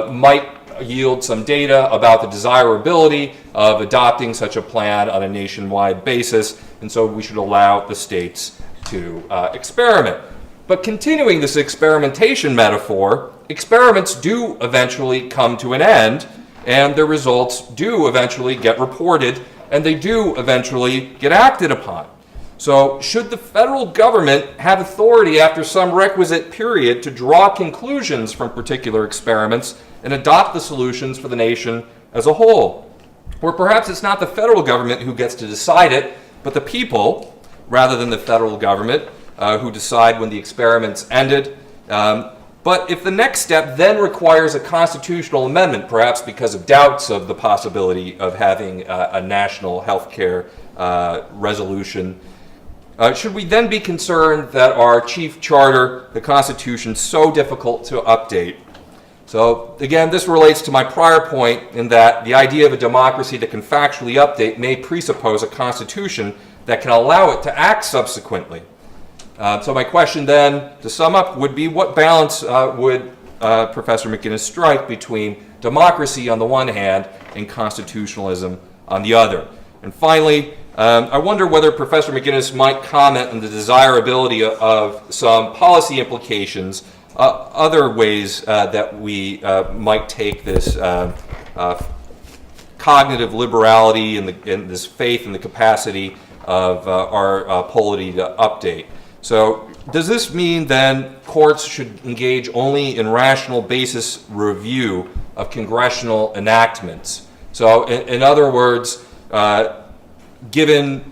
might yield some data about the desirability of adopting such a plan on a nationwide basis, and so we should allow the states to experiment. But continuing this experimentation metaphor, experiments do eventually come to an end, and their results do eventually get reported, and they do eventually get acted upon. So should the federal government have authority after some requisite period to draw conclusions from particular experiments and adopt the solutions for the nation as a whole? Or perhaps it's not the federal government who gets to decide it, but the people, rather than the federal government, who decide when the experiments ended. But if the next step then requires a constitutional amendment, perhaps because of doubts of the possibility of having a national health care resolution, should we then be concerned that our chief charter, the Constitution, is so difficult to update? So again, this relates to my prior point in that the idea of a democracy that can factually update may presuppose a constitution that can allow it to act subsequently. So my question then, to sum up, would be what balance would Professor McGinnis strike between democracy on the one hand and constitutionalism on the other? And finally, I wonder whether Professor McGinnis might comment on the desirability of some policy implications, other ways that we might take this cognitive liberality and this faith in the capacity of our polity to update. So does this mean then courts should engage only in rational basis review of congressional enactments? So in other words, given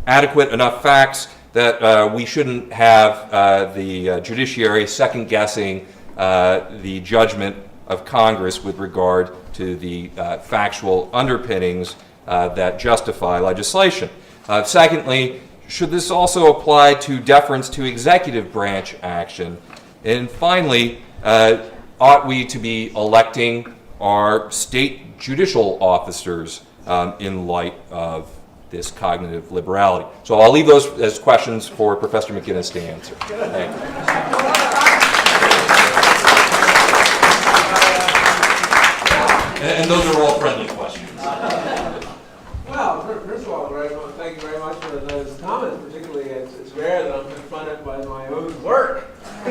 adequate enough facts, that we shouldn't have the judiciary second-guessing the judgment of Congress with regard to the factual underpinnings that justify legislation. Secondly, should this also apply to deference to executive branch action? And finally, ought we to be electing our state judicial officers in light of this cognitive liberality? So I'll leave those as questions for Professor McGinnis to answer. Thank you. And those are all friendly questions. Well, first of all, thank you very much for those comments. Particularly, it's rare that I'm confronted by my own work to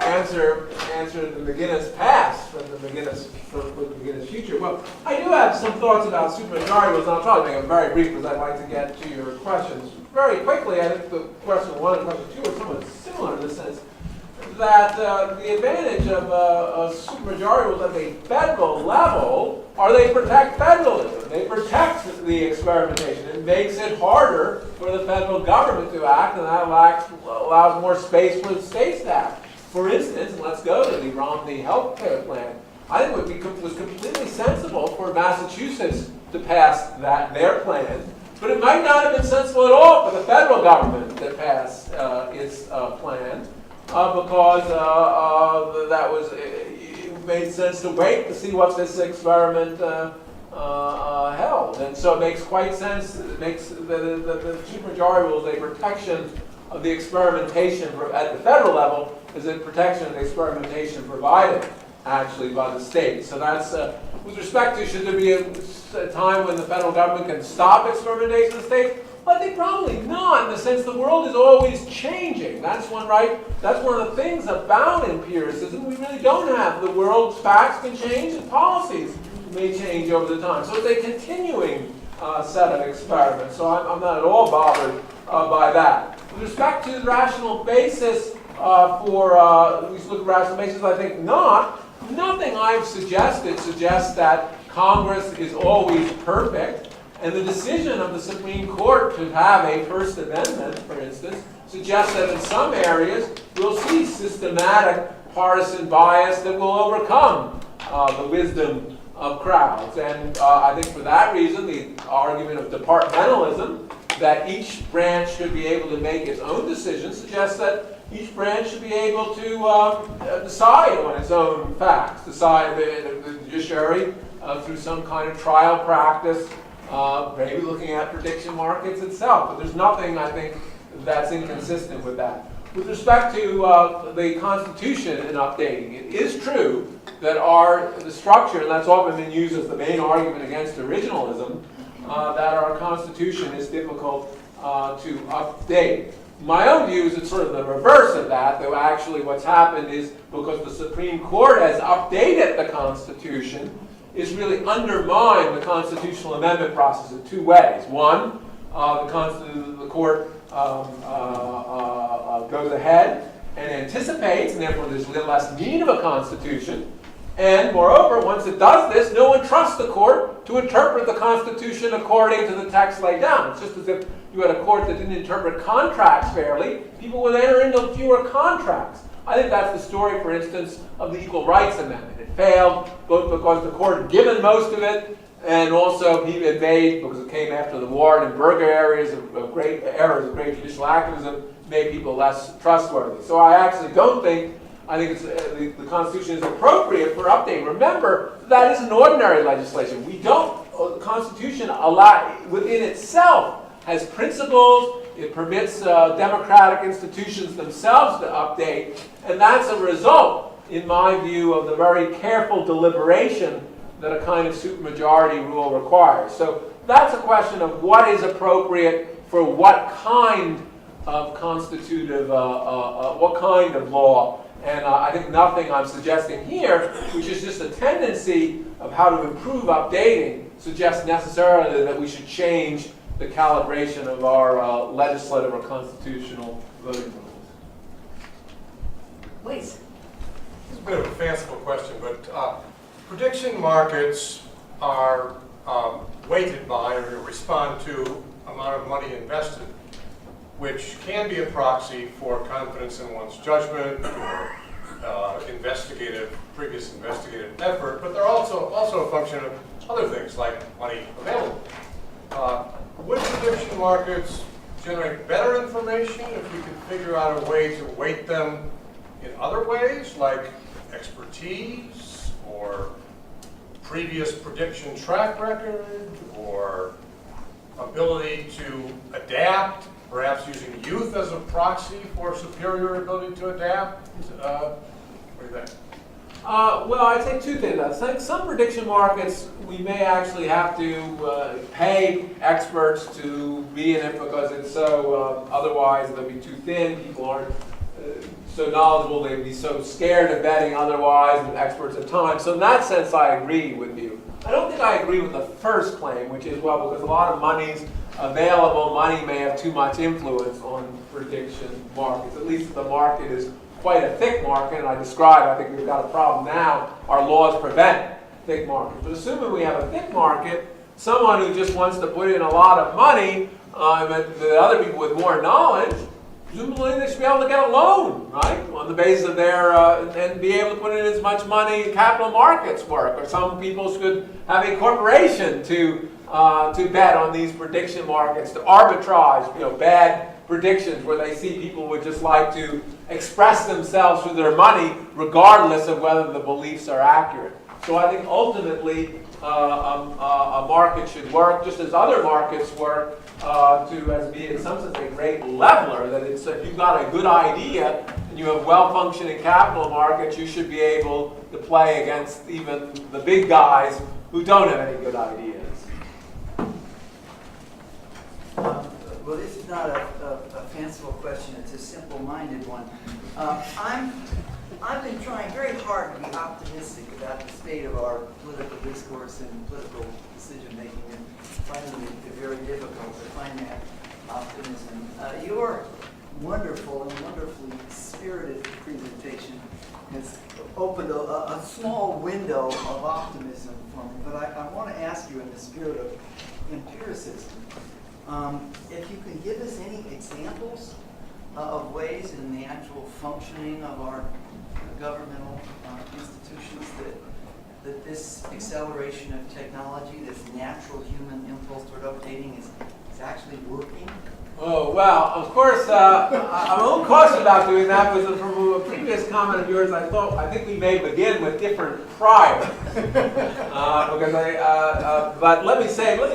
answer the McGinnis past for the McGinnis future. Well, I do have some thoughts about supermajority rules, and I'll try to make them very brief because I'd like to get to your questions very quickly. I think the question 1 and question 2 are somewhat similar in the sense that the advantage of supermajority rules at the federal level are they protect federalism. They protect the experimentation. It makes it harder for the federal government to act, and that allows more space for the states to act. For instance, and let's go to the Romney health care plan, I think it was completely sensible for Massachusetts to pass their plan, but it might not have been sensible at all for the federal government to pass its plan. Because it made sense to wait to see what this experiment held. And so it makes quite sense, it makes the supermajority rules a protection of the experimentation at the federal level is a protection of the experimentation provided actually by the state. So that's, with respect to should there be a time when the federal government can stop experimentation in the states? Well, I think probably not, in the sense the world is always changing. That's one, right? That's one of the things about empiricism. We really don't have the world's facts can change and policies may change over the time. So it's a continuing set of experiments. So I'm not at all bothered by that. With respect to the rational basis we look at rational basis, I think not. Nothing I've suggested suggests that Congress is always perfect. And the decision of the Supreme Court to have a First Amendment, for instance, suggests that in some areas we'll see systematic partisan bias that will overcome the wisdom of crowds. And I think for that reason, the argument of departmentalism, that each branch should be able to make its own decisions, suggests that each branch should be able to decide on its own facts, decide the judiciary through some kind of trial practice, maybe looking at prediction markets itself. But there's nothing, I think, that's inconsistent with that. With respect to the Constitution and updating, it is true that the structure, and that's often been used as the main argument against originalism, that our Constitution is difficult to update. My own view is it's sort of the reverse of that, though actually what's happened is because the Supreme Court has updated the Constitution, is really undermined the constitutional amendment process in two ways. One, the court goes ahead and anticipates, and therefore there's less need of a constitution. And moreover, once it does this, no one trusts the court to interpret the Constitution according to the text laid down. It's just as if you had a court that didn't interpret contracts fairly, people would enter into fewer contracts. I think that's the story, for instance, of the Equal Rights Amendment. It failed both because the court had given most of it, and also he had made, because it came after the war and in burger areas of great errors of great judicial activism, made people less trustworthy. So I actually don't think, I think it's, the Constitution is appropriate for updating. Remember, that isn't ordinary legislation. We don't, the Constitution within itself has principles. It permits democratic institutions themselves to update, and that's a result, in my view, of the very careful deliberation that a kind of supermajority rule requires. So that's a question of what is appropriate for what kind of constitutive, what kind of law. And I think nothing I'm suggesting here, which is just a tendency of how to improve updating, suggests necessarily that we should change the calibration of our legislative or constitutional voting rules. Please. It's a bit of a fanciful question, but prediction markets are weighted by or respond to amount of money invested which can be a proxy for confidence in one's judgment or previous investigative effort, but they're also a function of other things like money available. Would prediction markets generate better information if we could figure out a way to weight them in other ways, like expertise or previous prediction track record or ability to adapt, perhaps using youth as a proxy for superior ability to adapt? What do you think? Well, I'd say two things. I think some prediction markets, we may actually have to pay experts to be in it because it's so, otherwise they'll be too thin. People aren't so knowledgeable, they'd be so scared of betting otherwise, and experts at times. So in that sense, I agree with you. I don't think I agree with the first claim, which is, well, because a lot of money's available, money may have too much influence on prediction markets. At least if the market is quite a thick market, and I described, I think we've got a problem now. Our laws prevent thick markets. But assuming we have a thick market, someone who just wants to put in a lot of money, but the other people with more knowledge, presumably they should be able to get a loan, right? On the basis of their, and be able to put in as much money in capital markets work. Or some people should have a corporation to bet on these prediction markets, to arbitrage, bad predictions where they see people would just like to express themselves through their money regardless of whether the beliefs are accurate. So I think ultimately a market should work just as other markets work as being in some sense a great leveler, that it's, if you've got a good idea and you have well-functioning capital markets, you should be able to play against even the big guys who don't have any good ideas. Well, this is not a fanciful question, it's a simple-minded one. I've been trying very hard to be optimistic about the state of our political discourse and political decision-making, and finding it very difficult to find that optimism. Your wonderful and wonderfully spirited presentation has opened a small window of optimism for me, but I want to ask you in the spirit of empiricism, if you can give us any examples of ways in the actual functioning of our governmental institutions that this acceleration of technology, this natural human impulse toward updating is actually working? Oh, well, of course, I'm a little cautious about doing that because from a previous comment of yours, I think we may begin with different priors. But let me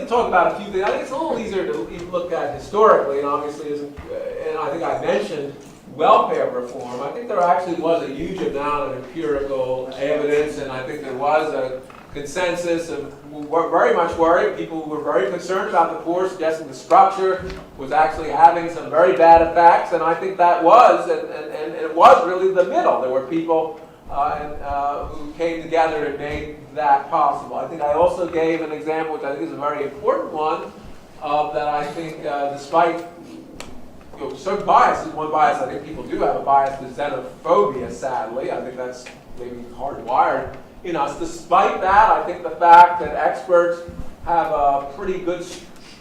talk about a few things. I think it's a little easier to look at historically, and obviously, and I think I mentioned welfare reform. I think there actually was a huge amount of empirical evidence, and I think there was a consensus of very much worried. People were very concerned about the poor, suggesting the structure was actually having some very bad effects, and I think that was, and it was really the middle. There were people who came together and made that possible. I think I also gave an example, which I think is a very important one, that I think despite certain biases, one bias I think people do have a bias to xenophobia, sadly. I think that's maybe hardwired in us. Despite that, I think the fact that experts have a pretty good,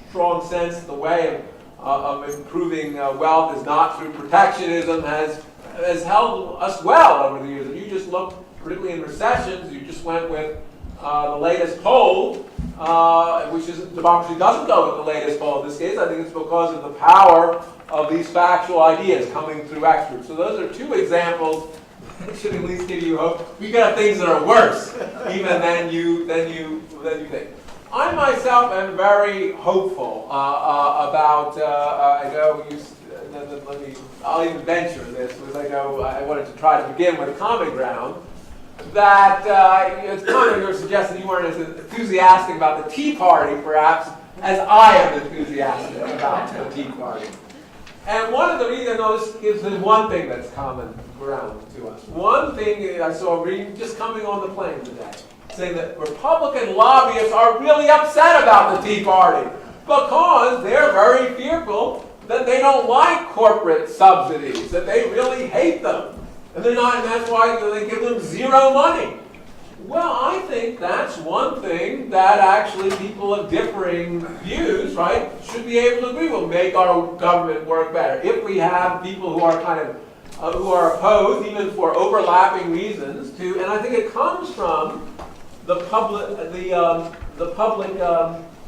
strong sense the way of improving wealth is not through protectionism has held us well over the years. If you just look, particularly in recessions, you just went with the latest poll, which is democracy doesn't go with the latest poll in this case. I think it's because of the power of these factual ideas coming through experts. So those are two examples that should at least give you hope. We got things that are worse even than you think. I myself am very hopeful about. I'll even venture this because I wanted to try to begin with common ground. That it's common you're suggesting you weren't as enthusiastic about the Tea Party, perhaps, as I am enthusiastic about the Tea Party. And one of the reasons, this gives me one thing that's common ground to us. One thing I saw reading just coming on the plane today, saying that Republican lobbyists are really upset about the Tea Party because they're very fearful that they don't like corporate subsidies, that they really hate them. And they're not, and that's why they give them zero money. Well, I think that's one thing that actually people of differing views, right, should be able to agree will make our government work better. If we have people who are kind of who are opposed, even for overlapping reasons, to, and I think it comes from the public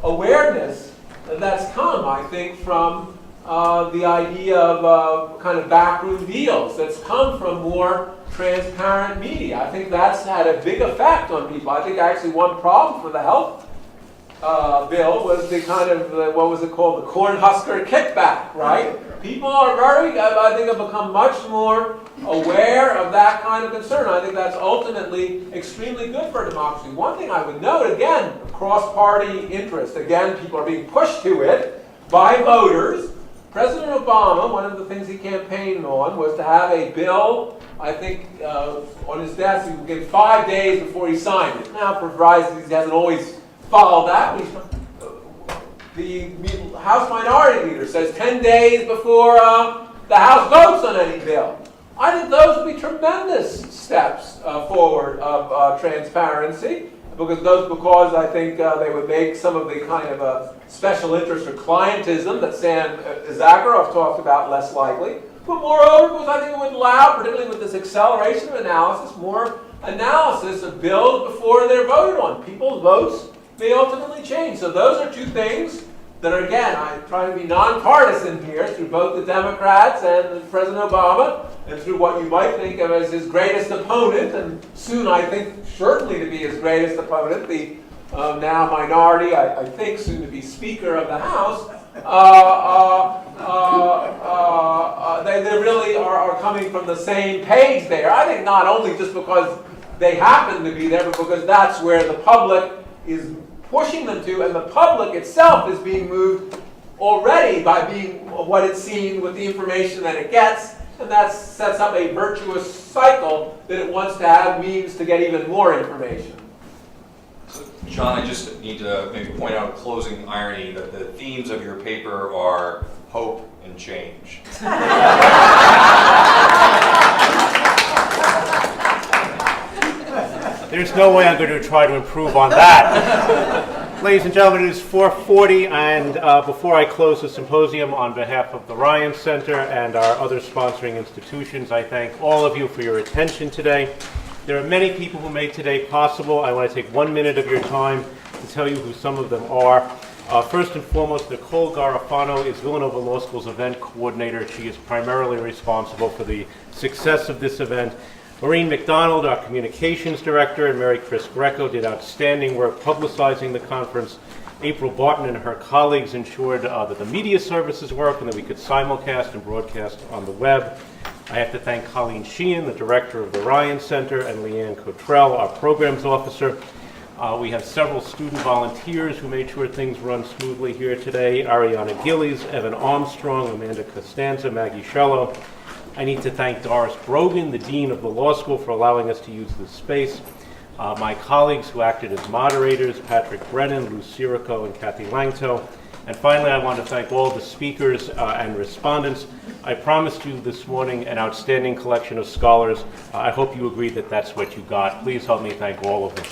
awareness that's come, I think, from the idea of kind of backroom deals that's come from more transparent media. I think that's had a big effect on people. I think actually one problem for the health bill was the kind of, what was it called, the Cornhusker kickback, right? People are very, I think, have become much more aware of that kind of concern. I think that's ultimately extremely good for democracy. One thing I would note, again, cross-party interest. Again, people are being pushed to it by voters. President Obama, one of the things he campaigned on was to have a bill, I think, on his desk, he would give 5 days before he signed it. Now, for various reasons, he hasn't always followed that. The House Minority Leader says 10 days before the House votes on any bill. I think those would be tremendous steps forward of transparency, because I think they would make some of the kind of special interest or clientism that Sam Zakharov talked about less likely. But moreover, because I think it would allow, particularly with this acceleration of analysis, more analysis of bills before they're voted on. People's votes may ultimately change. So those are two things that are, again, I'm trying to be nonpartisan here through both the Democrats and President Obama, and through what you might think of as his greatest opponent, and soon I think certainly to be his greatest opponent, the now minority, I think soon to be Speaker of the House. They really are coming from the same page there. I think not only just because they happen to be there, but because that's where the public is pushing them to, and the public itself is being moved already by being what it's seen with the information that it gets, and that sets up a virtuous cycle that it wants to have means to get even more information. So, John, I just need to maybe point out a closing irony that the themes of your paper are hope and change. There's no way I'm going to try to improve on that. Ladies and gentlemen, it is 4:40, and before I close the symposium, on behalf of the Ryan Center and our other sponsoring institutions, I thank all of you for your attention today. There are many people who made today possible. I want to take 1 minute of your time to tell you who some of them are. First and foremost, Nicole Garofano is Villanova Law School's event coordinator. She is primarily responsible for the success of this event. Maureen McDonald, our communications director, and Mary Chris Greco did outstanding work publicizing the conference. April Barton and her colleagues ensured that the media services work and that we could simulcast and broadcast on the web. I have to thank Colleen Sheehan, the director of the Ryan Center, and Leanne Cottrell, our programs officer. We have several student volunteers who made sure things run smoothly here today. Ariana Gillies, Evan Armstrong, Amanda Costanza, Maggie Shello. I need to thank Doris Brogan, the Dean of the Law School, for allowing us to use this space. My colleagues who acted as moderators, Patrick Brennan, Lou Sirico, and Kathy Langto. And finally, I want to thank all the speakers and respondents. I promised you this morning an outstanding collection of scholars. I hope you agree that that's what you got. Please help me thank all of them.